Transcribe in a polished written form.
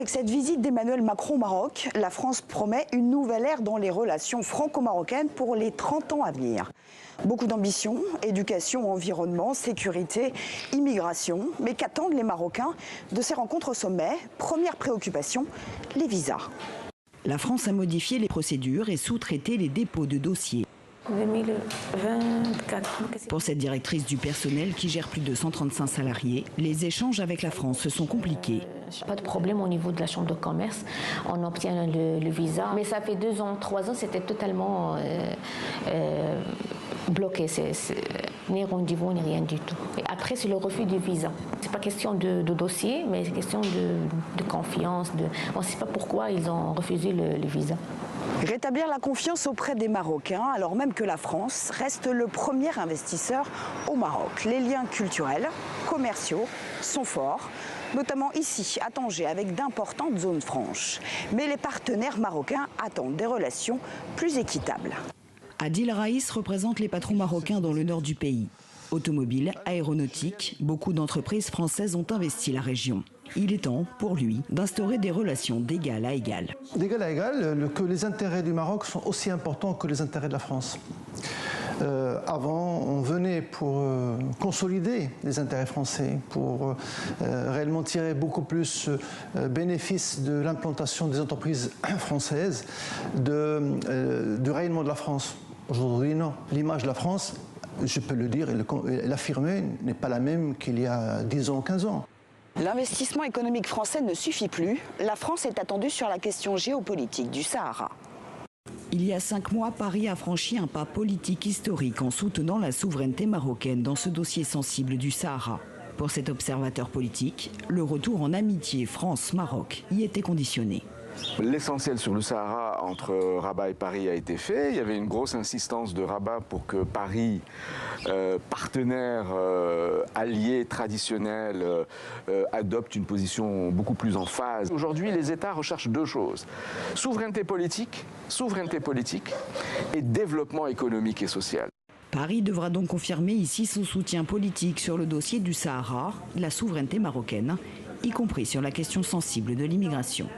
Avec cette visite d'Emmanuel Macron au Maroc, la France promet une nouvelle ère dans les relations franco-marocaines pour les 30 ans à venir. Beaucoup d'ambition, éducation, environnement, sécurité, immigration. Mais qu'attendent les Marocains de ces rencontres au sommet? Première préoccupation, les visas. La France a modifié les procédures et sous-traité les dépôts de dossiers. 2024. Pour cette directrice du personnel qui gère plus de 135 salariés, les échanges avec la France se sont compliqués. Pas de problème au niveau de la chambre de commerce, on obtient le visa. Mais ça fait 2 ans, 3 ans, c'était totalement bloqué. Ni rendez-vous, ni rien du tout. Et après, c'est le refus du visa. C'est pas question de dossier, mais c'est question de confiance. On ne sait pas pourquoi ils ont refusé le visa. Rétablir la confiance auprès des Marocains, alors même que la France reste le premier investisseur au Maroc. Les liens culturels, commerciaux sont forts, notamment ici, à Tanger, avec d'importantes zones franches. Mais les partenaires marocains attendent des relations plus équitables. Adil Raïs représente les patrons marocains dans le nord du pays. Automobile, aéronautique, beaucoup d'entreprises françaises ont investi la région. Il est temps, pour lui, d'instaurer des relations d'égal à égal. D'égal à égal, que les intérêts du Maroc sont aussi importants que les intérêts de la France. Avant, on venait pour consolider les intérêts français, pour réellement tirer beaucoup plus bénéfice de l'implantation des entreprises françaises, du rayonnement de la France. Aujourd'hui, non. L'image de la France, je peux le dire et l'affirmer, n'est pas la même qu'il y a 10 ans ou 15 ans. L'investissement économique français ne suffit plus. La France est attendue sur la question géopolitique du Sahara. Il y a 5 mois, Paris a franchi un pas politique historique en soutenant la souveraineté marocaine dans ce dossier sensible du Sahara. Pour cet observateur politique, le retour en amitié France-Maroc y était conditionné. L'essentiel sur le Sahara entre Rabat et Paris a été fait. Il y avait une grosse insistance de Rabat pour que Paris, partenaire allié traditionnel, adopte une position beaucoup plus en phase. Aujourd'hui, les États recherchent 2 choses. Souveraineté politique et développement économique et social. Paris devra donc confirmer ici son soutien politique sur le dossier du Sahara, la souveraineté marocaine, y compris sur la question sensible de l'immigration.